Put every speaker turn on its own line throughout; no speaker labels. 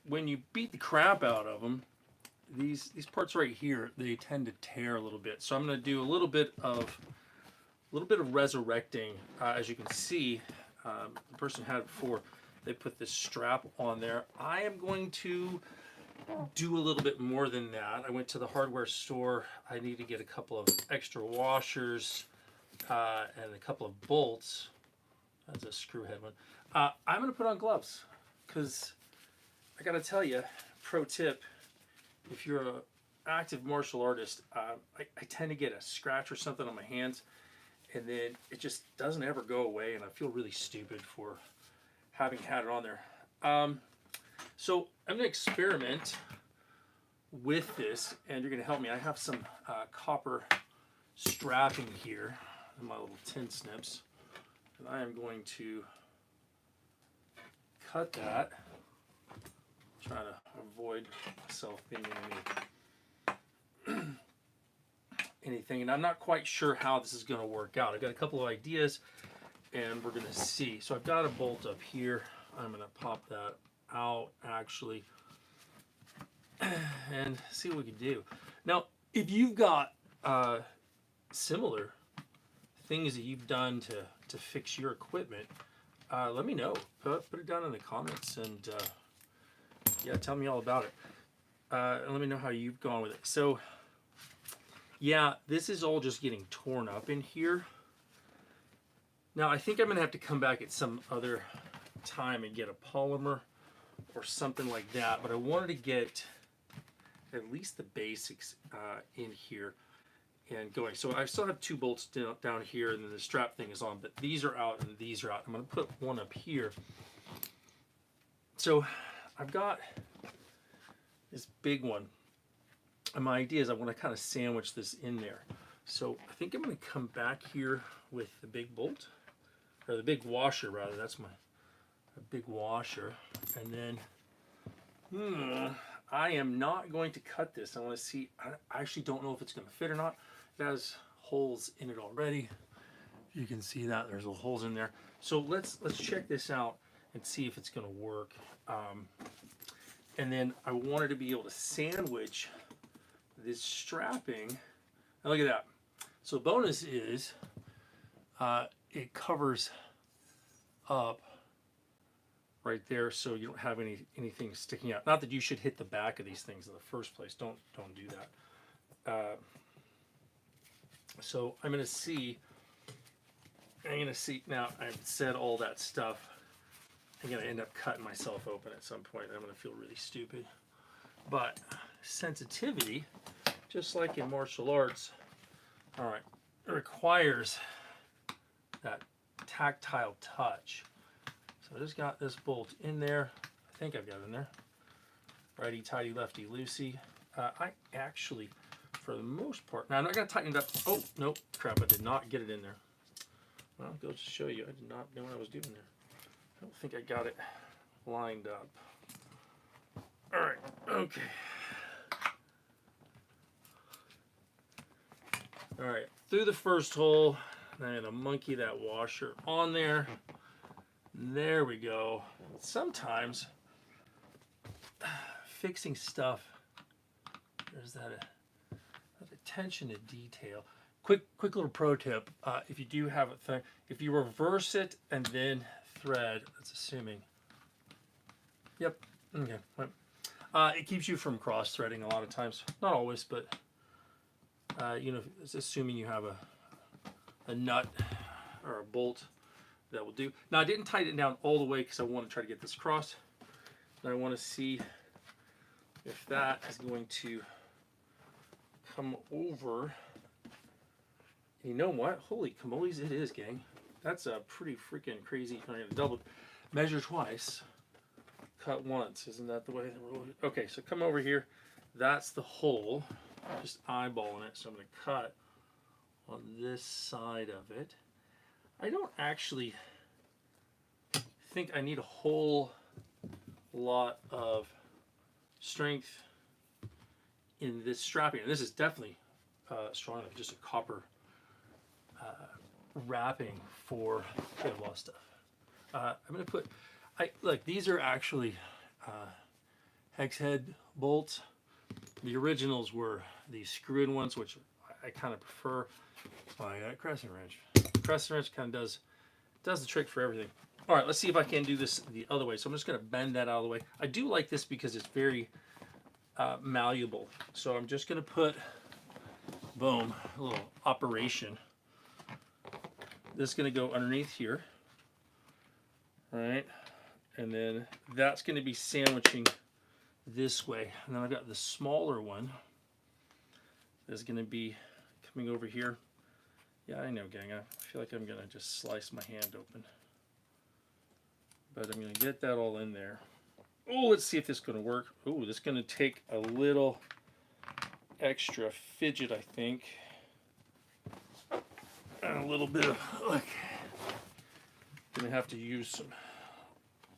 when you beat the crap out of them, these parts right here, they tend to tear a little bit. So I'm going to do a little bit of resurrecting. As you can see, the person had it before. They put this strap on there. I am going to do a little bit more than that. I went to the hardware store. I need to get a couple of extra washers and a couple of bolts. That's a screw head one. I'm going to put on gloves because I got to tell you, pro tip, if you're an active martial artist, I tend to get a scratch or something on my hands, and then it just doesn't ever go away, and I feel really stupid for having had it on there. So I'm going to experiment with this, and you're going to help me. I have some copper strapping here in my little tin snips, and I am going to cut that. Trying to avoid myself being in anything, and I'm not quite sure how this is going to work out. I've got a couple of ideas, and we're going to see. So I've got a bolt up here. I'm going to pop that out actually and see what we can do. Now, if you've got similar things that you've done to fix your equipment, let me know. Put it down in the comments, and yeah, tell me all about it. And let me know how you've gone with it. So, yeah, this is all just getting torn up in here. Now, I think I'm going to have to come back at some other time and get a polymer or something like that. But I wanted to get at least the basics in here and going. So I still have two bolts down here, and then the strap thing is on. But these are out and these are out. I'm going to put one up here. So I've got this big one, and my idea is I want to kind of sandwich this in there. So I think I'm going to come back here with the big bolt, or the big washer rather. That's my big washer, and then I am not going to cut this. I want to see. I actually don't know if it's going to fit or not. It has holes in it already. You can see that there's little holes in there. So let's check this out and see if it's going to work. And then I wanted to be able to sandwich this strapping. Now look at that. So the bonus is it covers up right there, so you don't have anything sticking out. Not that you should hit the back of these things in the first place. Don't do that. So I'm going to see. Now I've said all that stuff. I'm going to end up cutting myself open at some point. I'm going to feel really stupid. But sensitivity, just like in martial arts, all right, it requires that tactile touch. So I just got this bolt in there. I think I've got it in there. Righty tighty, lefty loosey. I actually, for the most part, now I'm not going to tighten it up. Oh, nope, crap, I did not get it in there. Well, I'll go to show you. I did not know what I was doing there. I don't think I got it lined up. All right, okay. All right, through the first hole, I'm gonna monkey that washer on there. There we go. Sometimes fixing stuff, there's that attention to detail. Quick little pro tip: if you do have a thing, if you reverse it and then thread, that's assuming. Yep. Okay. It keeps you from cross threading a lot of times. Not always, but it's assuming you have a nut or a bolt that will do. Now I didn't tighten it down all the way because I want to try to get this across. And I want to see if that is going to come over. You know what? Holy camoles, it is, gang. That's a pretty freaking crazy kind of double. Measure twice, cut once. Isn't that the way the rule? Okay, so come over here. That's the hole. Just eyeballing it. So I'm going to cut on this side of it. I don't actually think I need a whole lot of strength in this strapping. And this is definitely strong enough, just a copper wrapping for a lot of stuff. I'm going to put, look, these are actually hex head bolts. The originals were these screw-in ones, which I kind of prefer. That's why I got a crescent wrench. Crescent wrench kind of does the trick for everything. All right, let's see if I can do this the other way. So I'm just going to bend that out of the way. I do like this because it's very malleable. So I'm just going to put, boom, a little operation. This is going to go underneath here. All right, and then that's going to be sandwiching this way, and then I've got the smaller one that's going to be coming over here. Yeah, I know, gang. I feel like I'm going to just slice my hand open, but I'm going to get that all in there. Oh, let's see if this is going to work. Oh, this is going to take a little extra fidget, I think, and a little bit of look. Going to have to use some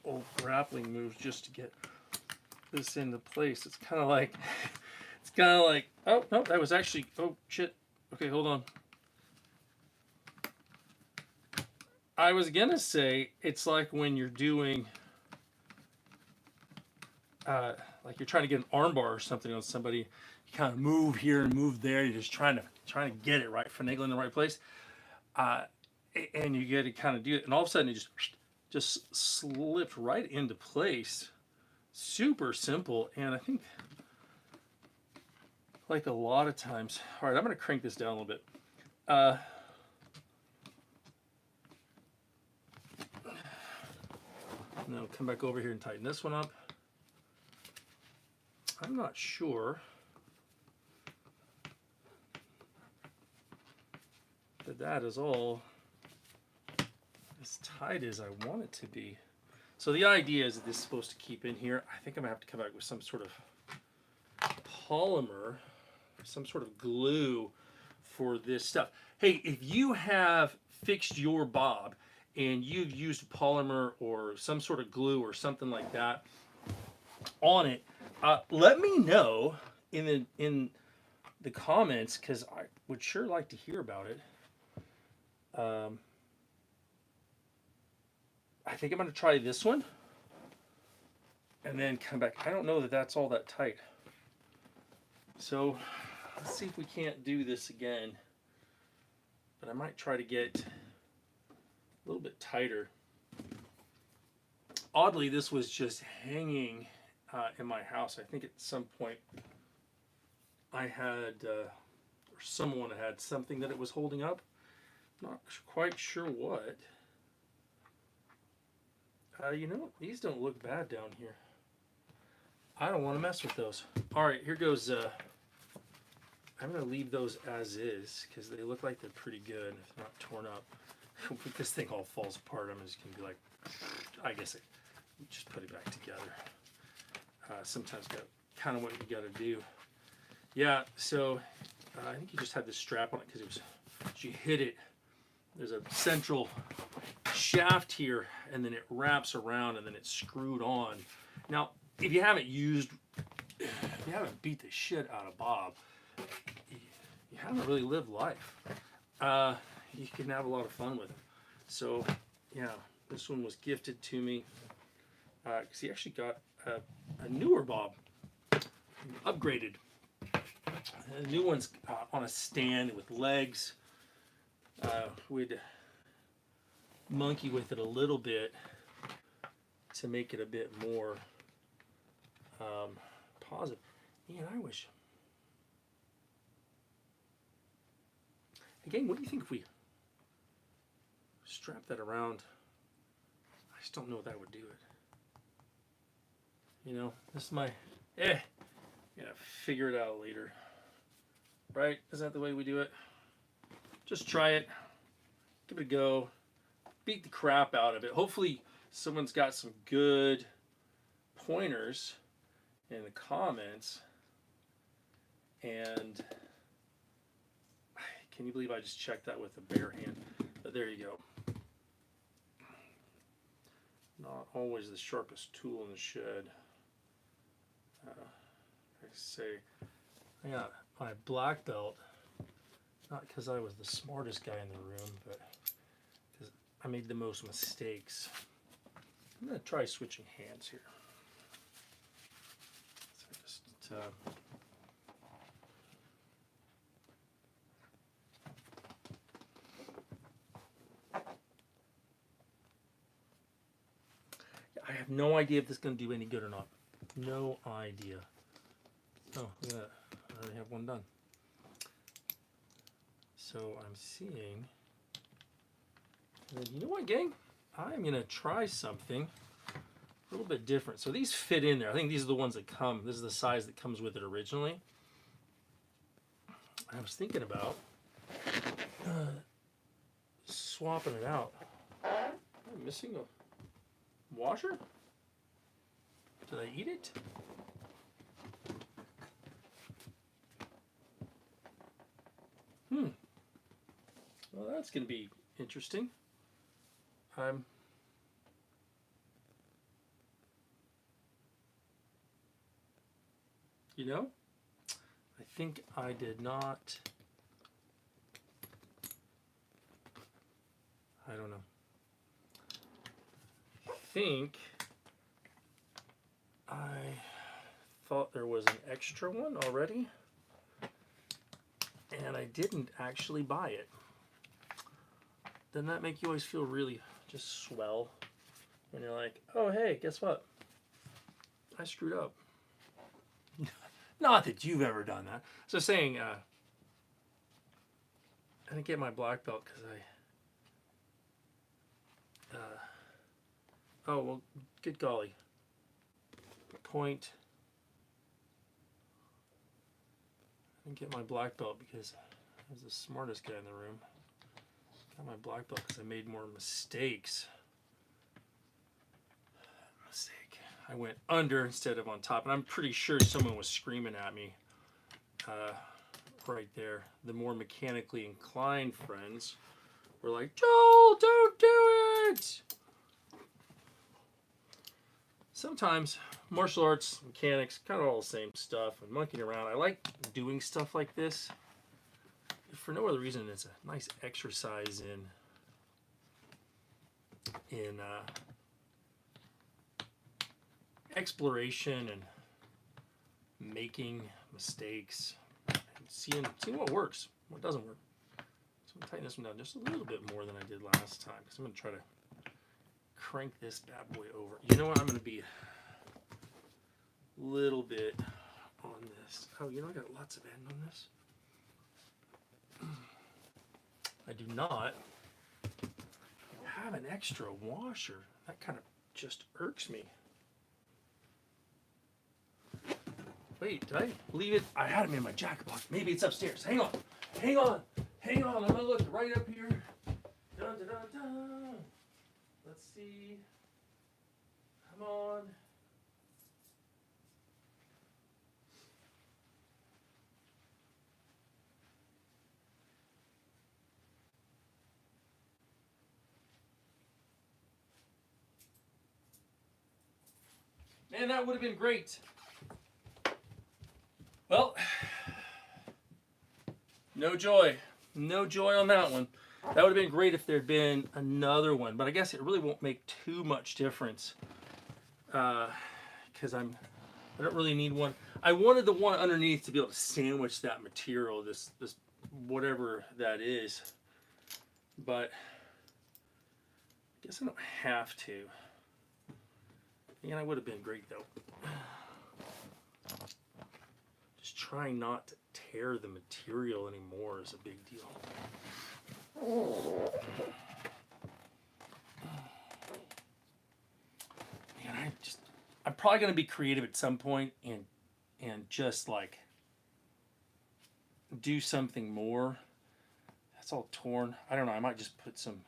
old grappling moves just to get this into place. It's kind of like, oh no, that was actually, oh shit. Okay, hold on. I was gonna say it's like when you're doing, like you're trying to get an armbar or something on somebody. You kind of move here and move there. You're just trying to get it right, finagling in the right place, and you get to kind of do it, and all of a sudden it just slipped right into place. Super simple, and I think, like a lot of times, all right, I'm going to crank this down a little bit. And then I'll come back over here and tighten this one up. I'm not sure that is all as tight as I want it to be. So the idea is that this is supposed to keep in here. I think I'm going to have to come back with some sort of polymer, some sort of glue for this stuff. Hey, if you have fixed your bob and you've used polymer or some sort of glue or something like that on it, let me know in the comments, because I would sure like to hear about it. I think I'm going to try this one and then come back. I don't know that that's all that tight. So let's see if we can't do this again. But I might try to get a little bit tighter. Oddly, this was just hanging in my house. I think at some point I had, or someone had something that it was holding up. Not quite sure what. You know, these don't look bad down here. I don't want to mess with those. All right, here goes. I'm going to leave those as is because they look like they're pretty good if they're not torn up. If this thing all falls apart, I'm just going to be like, I guess just put it back together. Sometimes got kind of what you got to do. Yeah, so I think you just had this strap on it because it was, as you hit it, there's a central shaft here, and then it wraps around, and then it's screwed on. Now, if you haven't beat the shit out of Bob, you haven't really lived life. You can have a lot of fun with it. So, yeah, this one was gifted to me because he actually got a newer Bob, upgraded. The new one's on a stand with legs. We'd monkey with it a little bit to make it a bit more positive. Man, I wish. Again, what do you think if we strap that around? I just don't know if that would do it. You know, this is my, yeah, figure it out later. Right? Isn't that the way we do it? Just try it. Give it a go. Beat the crap out of it. Hopefully someone's got some good pointers in the comments. And can you believe I just checked that with a bare hand? But there you go. Not always the sharpest tool in the shed. I say, I got my black belt, not because I was the smartest guy in the room, but because I made the most mistakes. I'm going to try switching hands here. I have no idea if this is going to do any good or not. No idea. Oh, look at that. I already have one done. So I'm seeing. And you know what, gang? I'm going to try something a little bit different. So these fit in there. I think these are the ones that come. This is the size that comes with it originally. I was thinking about swapping it out. I'm missing a washer? Did I eat it? Well, that's going to be interesting. You know, I think I did not. I don't know. I think I thought there was an extra one already, and I didn't actually buy it. Doesn't that make you always feel really just swell when you're like, oh, hey, guess what? I screwed up. Not that you've ever done that. So saying, I didn't get my black belt because oh, well, good golly. Point. I didn't get my black belt because I was the smartest guy in the room. Got my black belt because I made more mistakes. Mistake. I went under instead of on top, and I'm pretty sure someone was screaming at me right there. The more mechanically inclined friends were like, Joel, don't do it! Sometimes martial arts, mechanics, kind of all the same stuff, and monkeying around. I like doing stuff like this. For no other reason, it's a nice exercise in exploration and making mistakes, and seeing what works, what doesn't work. So I'm gonna tighten this one down just a little bit more than I did last time, because I'm gonna try to crank this bad boy over. You know what? I'm gonna be a little bit on this. Oh, you know, I got lots of end on this. I do not have an extra washer. That kind of just irks me. Wait, did I leave it? I had them in my jacket pocket. Maybe it's upstairs. Hang on. Hang on. Hang on. I'm going to look right up here. Dun, dun, dun, dun. Let's see. Come on. Man, that would have been great. Well, no joy. No joy on that one. That would have been great if there had been another one, but I guess it really won't make too much difference because I don't really need one. I wanted the one underneath to be able to sandwich that material, this whatever that is, but I guess I don't have to. Yeah, it would have been great though. Just trying not to tear the material anymore is a big deal. Man, I'm probably going to be creative at some point and just like do something more. That's all torn. I don't know. I might just put some.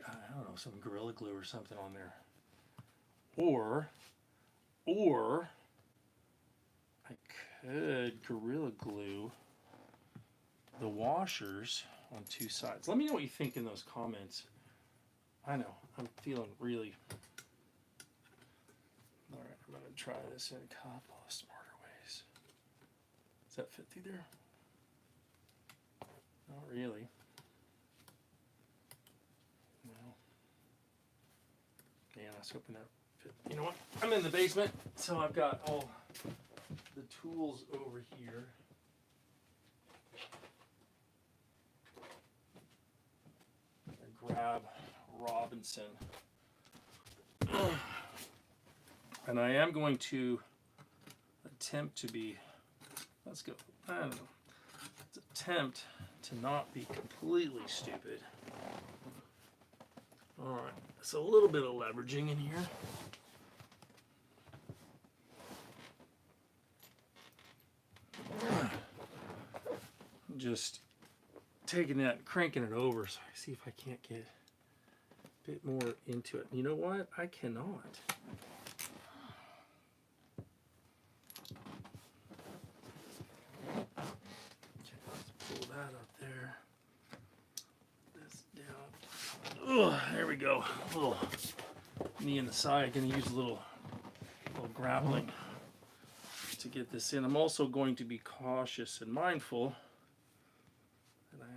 I don't know, some Gorilla Glue or something on there. Or I could Gorilla Glue the washers on two sides. Let me know what you think in those comments. I know, I'm feeling really... Alright, I'm going to try this in a couple of smarter ways. Does that fit through there? Not really. No. was hoping that fit. You know what? I'm in the basement, so I've got all the tools over here. I grab Robinson. And I am going to attempt to be, let's go, I don't know, let's attempt to not be completely stupid. All right, so a little bit of leveraging in here. Just taking that and cranking it over so I see if I can't get a bit more into it. You know what? I cannot. Okay, let's pull that up there. This down. Ugh, there we go. A little knee in the side. I'm going to use a little grappling to get this in. I'm also going to be cautious and mindful that I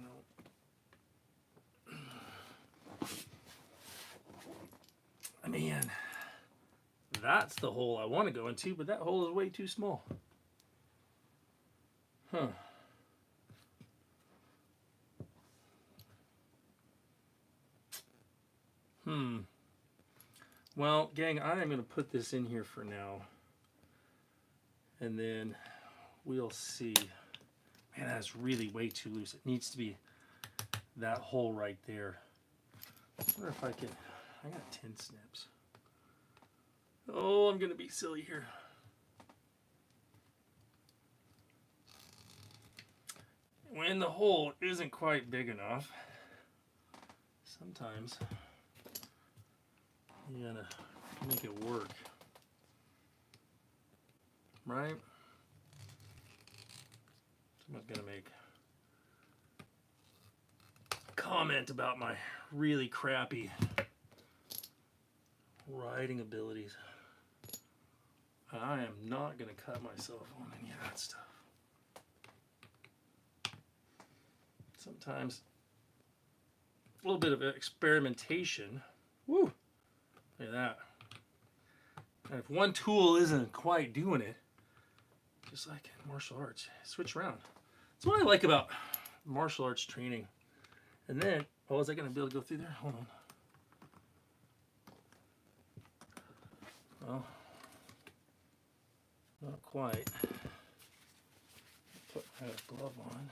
don't. Man, that's the hole I want to go into, but that hole is way too small. Huh. Well, gang, I am going to put this in here for now. And then we'll see. Man, that's really way too loose. It needs to be that hole right there. I wonder if I can. I got 10 snips. Oh, I'm going to be silly here. When the hole isn't quite big enough, sometimes you gotta make it work. Right? Someone's gonna make a comment about my really crappy riding abilities. I am not gonna cut myself on any of that stuff. Sometimes a little bit of experimentation. Woo! Look at that. And if one tool isn't quite doing it, just like in martial arts, switch around. That's what I like about martial arts training. And then, oh, is I going to be able to go through there? Hold on. Well, not quite. Put my glove on.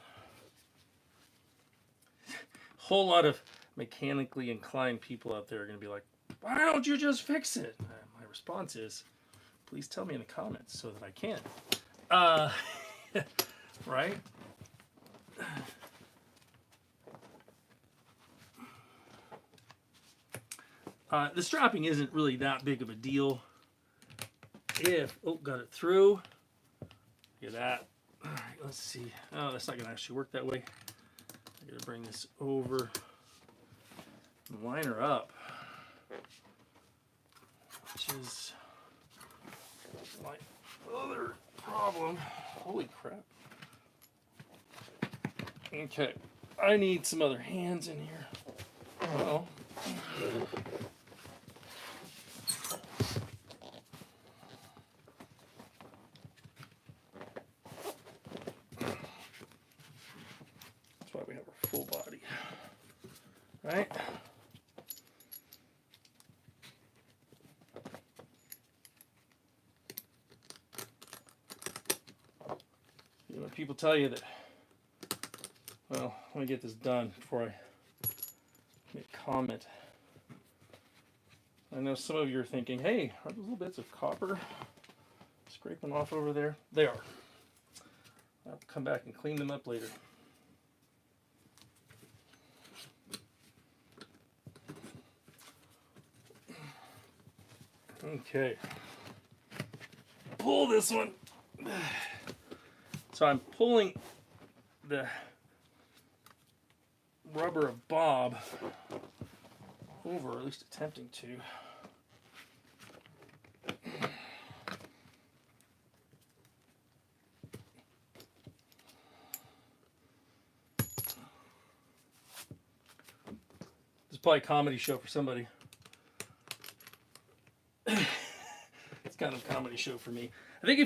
Whole lot of mechanically inclined people out there are going to be like, why don't you just fix it? My response is, please tell me in the comments so that I can. Right? The strapping isn't really that big of a deal. Got it through. Look at that. All right, let's see. Oh, that's not going to actually work that way. I got to bring this over and line her up, which is my other problem. Holy crap. Okay, I need some other hands in here. Well, that's why we have our full body, right? You know, people tell you that, well, let me get this done before I make a comment. I know some of you are thinking, hey, are those little bits of copper scraping off over there? They are. I'll come back and clean them up later. Okay. Pull this one. So I'm pulling the rubber bob over, at least attempting to. This is probably a comedy show for somebody. It's kind of a comedy show for me. I think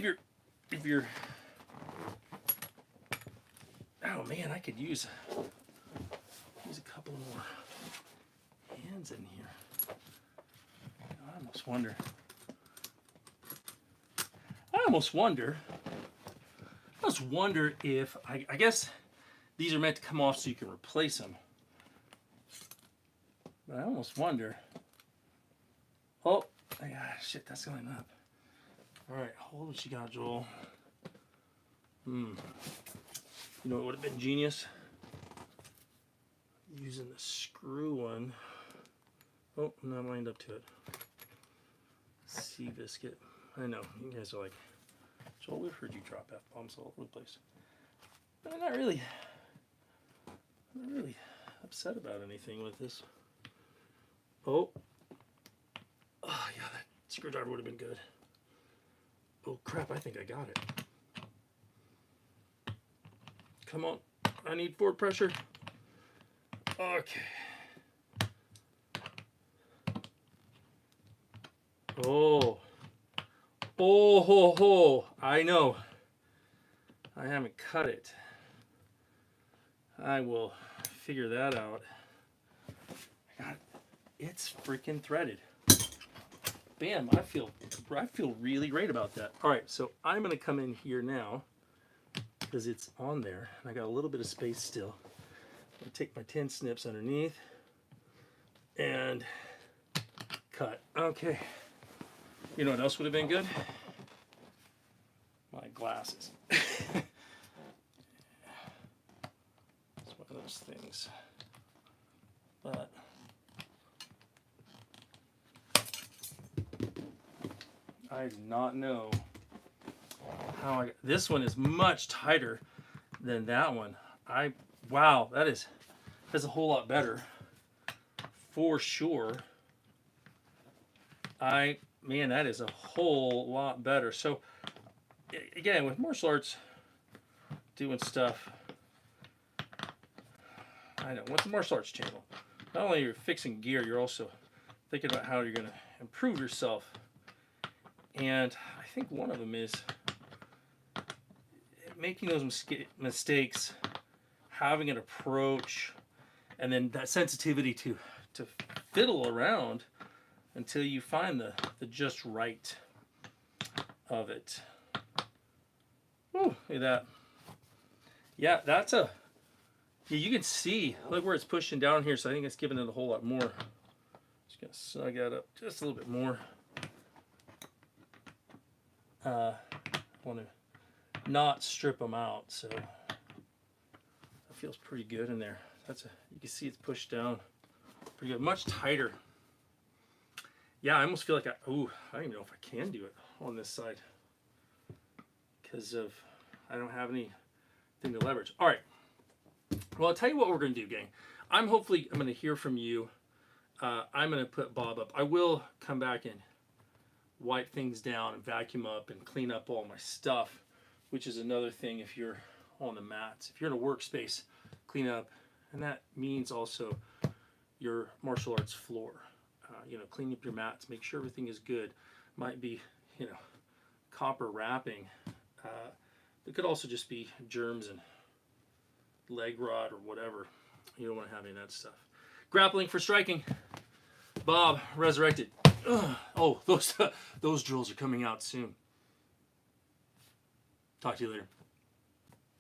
if you're, oh man, I could use a couple more hands in here. I almost wonder if I guess these are meant to come off so you can replace them. But I almost wonder. Oh, shit, that's going up. All right, hold what you got, Joel. You know what would have been genius? Using the screw one. Oh, I'm not lined up to it. Seabiscuit. I know, you guys are like, Joel, we've heard you drop F-bombs all over the place. But I'm not really upset about anything with this. Oh, yeah, that screwdriver would have been good. Oh crap, I think I got it. Come on, I need forward pressure. Okay. Oh, ho, ho. I know. I haven't cut it. I will figure that out. It's freaking threaded. Bam, I feel really great about that. All right, so I'm gonna come in here now because it's on there and I got a little bit of space still. I'm gonna take my 10 snips underneath and cut. Okay. You know what else would have been good? My glasses. It's one of those things. But I do not know how this one is much tighter than that one. Wow, that's a whole lot better for sure. Man, that is a whole lot better. So again, with martial arts, doing stuff, I know, what's a martial arts channel? Not only are you fixing gear, you're also thinking about how you're going to improve yourself. And I think one of them is making those mistakes, having an approach, and then that sensitivity to fiddle around until you find the just right of it. Ooh, look at that. Yeah, you can see, look where it's pushing down here, so I think it's giving it a whole lot more. Just gonna snug that up just a little bit more. I want to not strip them out, so that feels pretty good in there. You can see it's pushed down pretty good, much tighter. Yeah, I almost feel like I don't even know if I can do it on this side because I don't have anything to leverage. All right. Well, I'll tell you what we're going to do, gang. I'm going to hear from you. I'm going to put Bob up. I will come back and wipe things down and vacuum up and clean up all my stuff, which is another thing if you're on the mats. If you're in a workspace, clean up. And that means also your martial arts floor. Clean up your mats, make sure everything is good. Might be, copper wrapping. It could also just be germs and leg rot or whatever. You don't want to have any of that stuff. Grappling for striking. Bob, resurrected. Ugh. Oh, those drills are coming out soon. Talk to you later.